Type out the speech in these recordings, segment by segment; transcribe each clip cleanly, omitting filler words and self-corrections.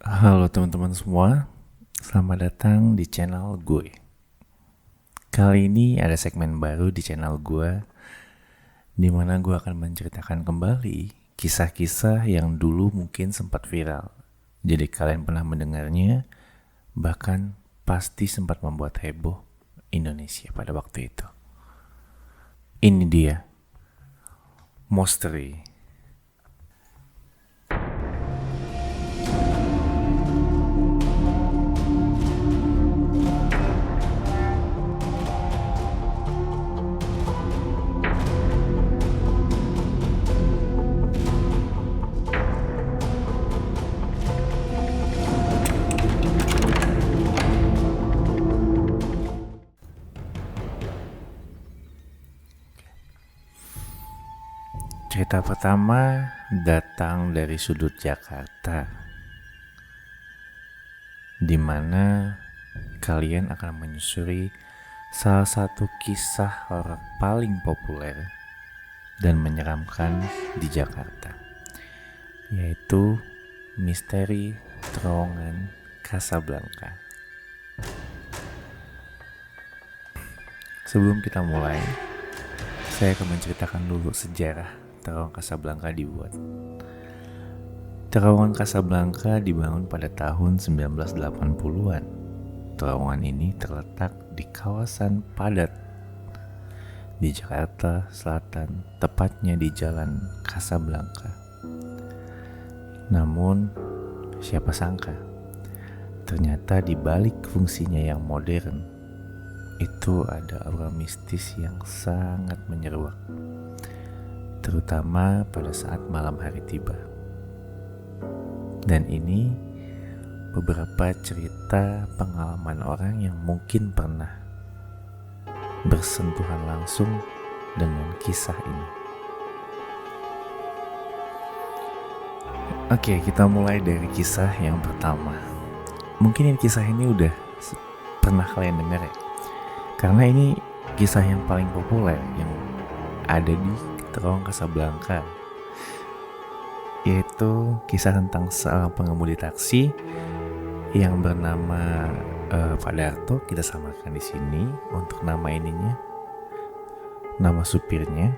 Halo teman-teman semua, selamat datang di channel gue. Kali ini ada segmen baru di channel gue, di mana gue akan menceritakan kembali kisah-kisah yang dulu mungkin sempat viral. Jadi kalian pernah mendengarnya, bahkan pasti sempat membuat heboh Indonesia pada waktu itu. Ini dia, Mosteri. Cerita pertama datang dari sudut Jakarta, di mana kalian akan menyusuri salah satu kisah horor paling populer dan menyeramkan di Jakarta, yaitu misteri terowongan Casablanca. Sebelum kita mulai, saya akan menceritakan dulu sejarah terowongan Casablanca dibuat. Terowongan Casablanca dibangun pada tahun 1980-an. Terowongan ini terletak di kawasan padat di Jakarta Selatan, tepatnya di Jalan Casablanca. Namun, siapa sangka, ternyata di balik fungsinya yang modern, itu ada aura mistis yang sangat menyeruak, terutama pada saat malam hari tiba. Dan ini beberapa cerita pengalaman orang yang mungkin pernah bersentuhan langsung dengan kisah ini. Oke, kita mulai dari kisah yang pertama. Mungkin kisah ini udah pernah kalian dengar ya, karena ini kisah yang paling populer yang ada di Terowongan Casablanca, yaitu kisah tentang seorang pengemudi taksi yang bernama Pak Darto. Kita samakan di sini untuk nama ininya, nama supirnya.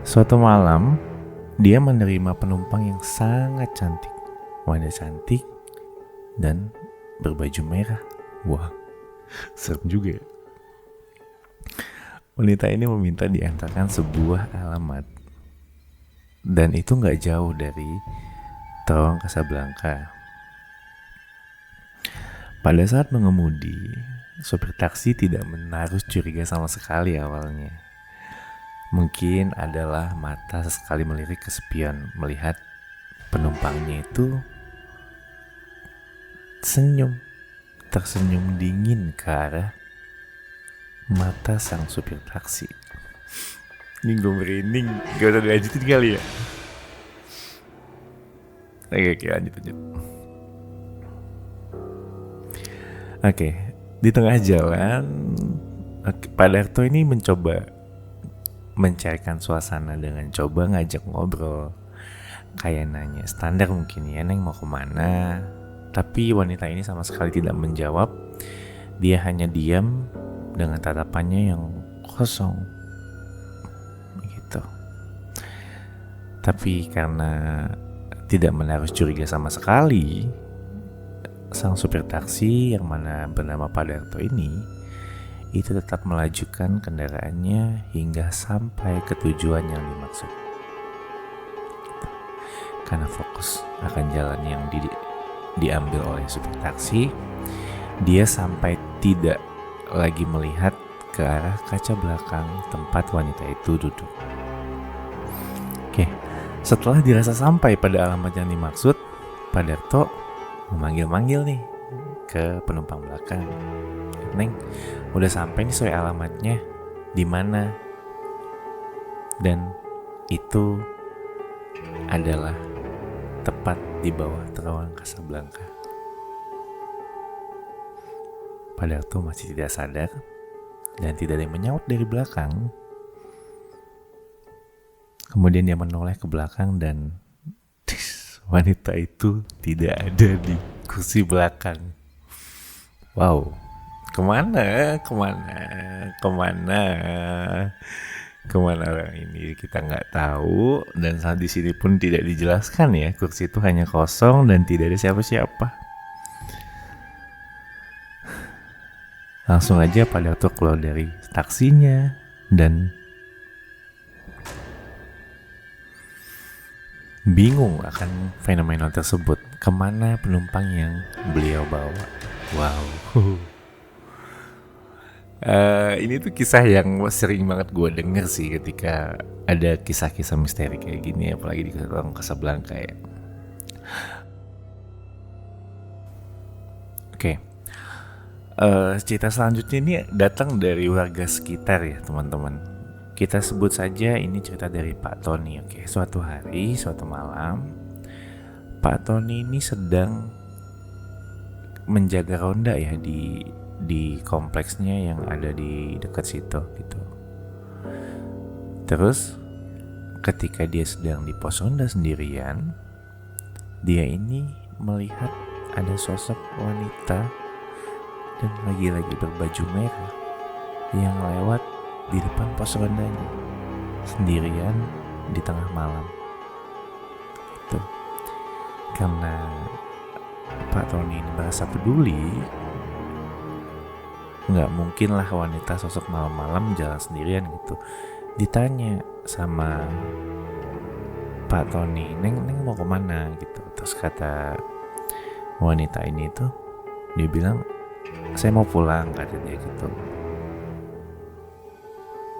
Suatu malam dia menerima penumpang yang sangat cantik, wanita cantik dan berbaju merah. Wah, serem juga ya. Wanita ini meminta diantarkan sebuah alamat, dan itu gak jauh dari Terowongan Casablanca. Pada saat mengemudi, sopir taksi tidak menaruh curiga sama sekali awalnya. Mungkin adalah mata sesekali melirik ke spion, melihat penumpangnya itu tersenyum dingin ke arah mata sang supir taksi. Ini gue merinding, gak usah dilanjutin kali ya. Oke, lanjut. Oke, di tengah jalan, Pak Darto ini mencoba mencairkan suasana dengan coba ngajak ngobrol. Kayak nanya standar mungkin ya, Neng mau kemana? Tapi wanita ini sama sekali tidak menjawab. Dia hanya diam dengan tatapannya yang kosong gitu. Tapi karena tidak menaruh curiga sama sekali, sang supir taksi yang mana bernama Pak Darto ini itu tetap melajukan kendaraannya hingga sampai ke tujuan yang dimaksud. Karena fokus akan jalan yang diambil oleh supir taksi, dia sampai tidak lagi melihat ke arah kaca belakang tempat wanita itu duduk. Oke, setelah dirasa sampai pada alamat yang dimaksud, Pak Darto memanggil-manggil nih ke penumpang belakang. Neng, udah sampai nih sesuai alamatnya, di mana? Dan itu adalah tepat di bawah terowongan Casablanca. Pak Darto masih tidak sadar dan tidak ada yang menyaut dari belakang. Kemudian dia menoleh ke belakang dan wanita itu tidak ada di kursi belakang. Wow, kemana orang ini kita nggak tahu, dan saat di sini pun tidak dijelaskan ya, kursi itu hanya kosong dan tidak ada siapa-siapa. Langsung aja Pak Darto keluar dari taksinya dan bingung akan fenomena tersebut. Kemana penumpang yang beliau bawa? Wow. Ini tuh kisah yang sering banget gue denger sih ketika ada kisah-kisah misteri kayak gini, apalagi di Casablanca ya. Oke. Cerita selanjutnya ini datang dari warga sekitar ya teman-teman. Kita sebut saja ini cerita dari Pak Tony. Oke, suatu hari, suatu malam, Pak Tony ini sedang menjaga ronda ya di kompleksnya yang ada di dekat situ gitu. Terus ketika dia sedang di pos ronda sendirian, dia ini melihat ada sosok wanita dan lagi-lagi berbaju merah yang lewat di depan pos rondanya sendirian di tengah malam. Itu karena Pak Tony ini merasa peduli, nggak mungkin lah wanita sosok malam-malam jalan sendirian gitu. Ditanya sama Pak Tony, Neng mau kemana gitu. Terus kata wanita ini tuh, dia bilang, saya mau pulang, kata dia gitu.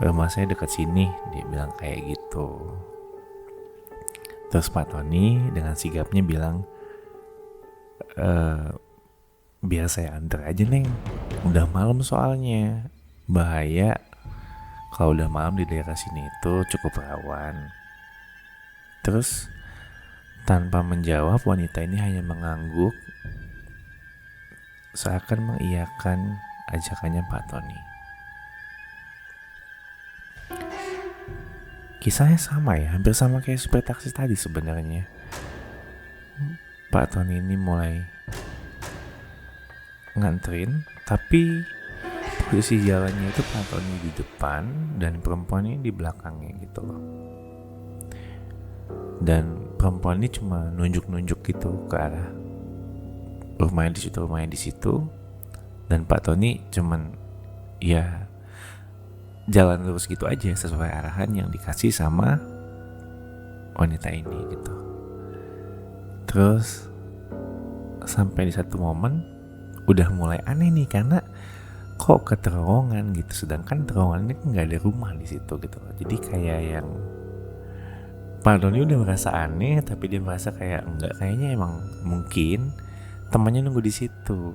Rumah saya dekat sini, dia bilang kayak gitu. Terus Pak Tony dengan sigapnya bilang, biar saya antar aja Neng, udah malam soalnya, bahaya kalau udah malam di daerah sini itu cukup rawan. Terus tanpa menjawab, wanita ini hanya mengangguk seakan mengiyakan ajakannya Pak Tony. Kisahnya sama ya, hampir sama kayak supir taksi tadi sebenarnya. Pak Tony ini mulai nganterin, tapi posisi jalannya itu Pak Tony di depan dan perempuan ini di belakangnya gitu loh. Dan perempuan ini cuma nunjuk-nunjuk gitu ke arah rumahnya di situ, dan Pak Tony cuman ya jalan lurus gitu aja sesuai arahan yang dikasih sama wanita ini gitu. Terus sampai di satu momen udah mulai aneh nih, karena kok ke terowongan gitu, sedangkan terowongan ini nggak ada rumah di situ gitu. Jadi kayak yang Pak Tony udah merasa aneh, tapi dia merasa kayak enggak, kayaknya emang mungkin temannya nunggu di situ.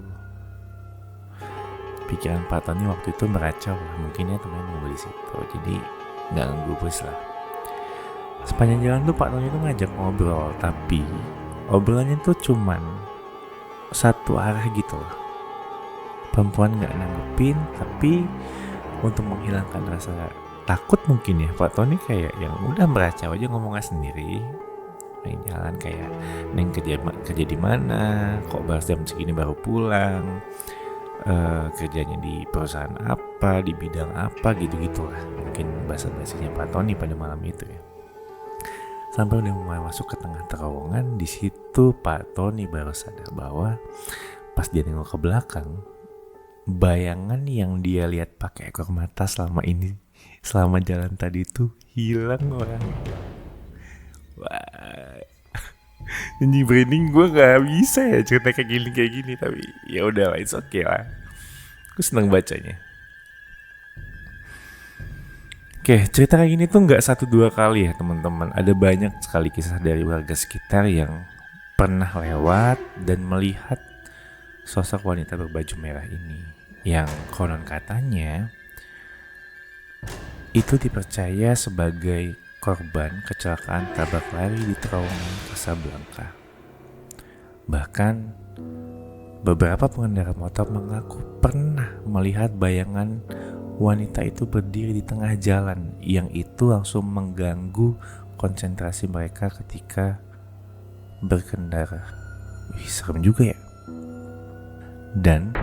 Pikiran Pak Tony waktu itu meracau lah, mungkin ya temannya nunggu di situ, jadi nggak ngegubris lah. Sepanjang jalan tuh Pak Tony tuh ngajak ngobrol, tapi obrolannya tuh cuman satu arah gitu loh. Perempuan nggak nanggepin, tapi untuk menghilangkan rasa takut mungkin ya, Pak Tony kayak yang udah meracau aja ngomongnya sendiri. Neng jalan kayak, Neng kerja di mana, kok baru jam segini baru pulang, kerjanya di perusahaan apa, di bidang apa, gitu-gitulah. Mungkin bahasa-bahasanya Pak Tony pada malam itu ya. Sampai udah mulai masuk ke tengah terowongan, di situ Pak Tony baru sadar bahwa pas dia nengok ke belakang, bayangan yang dia lihat pakai ekor mata selama jalan tadi itu hilang orang. Wah, ini branding gue nggak bisa ya cerita kayak gini, tapi ya udah lah, it's okay lah. Gue seneng bacanya. Oke, cerita kayak gini tuh nggak 1-2 kali ya teman-teman. Ada banyak sekali kisah dari warga sekitar yang pernah lewat dan melihat sosok wanita berbaju merah ini, yang konon katanya itu dipercaya sebagai korban kecelakaan tabrak lari di terowongan Casablanca. Bahkan beberapa pengendara motor mengaku pernah melihat bayangan wanita itu berdiri di tengah jalan, yang itu langsung mengganggu konsentrasi mereka ketika berkendara. Wih, serem juga ya. Dan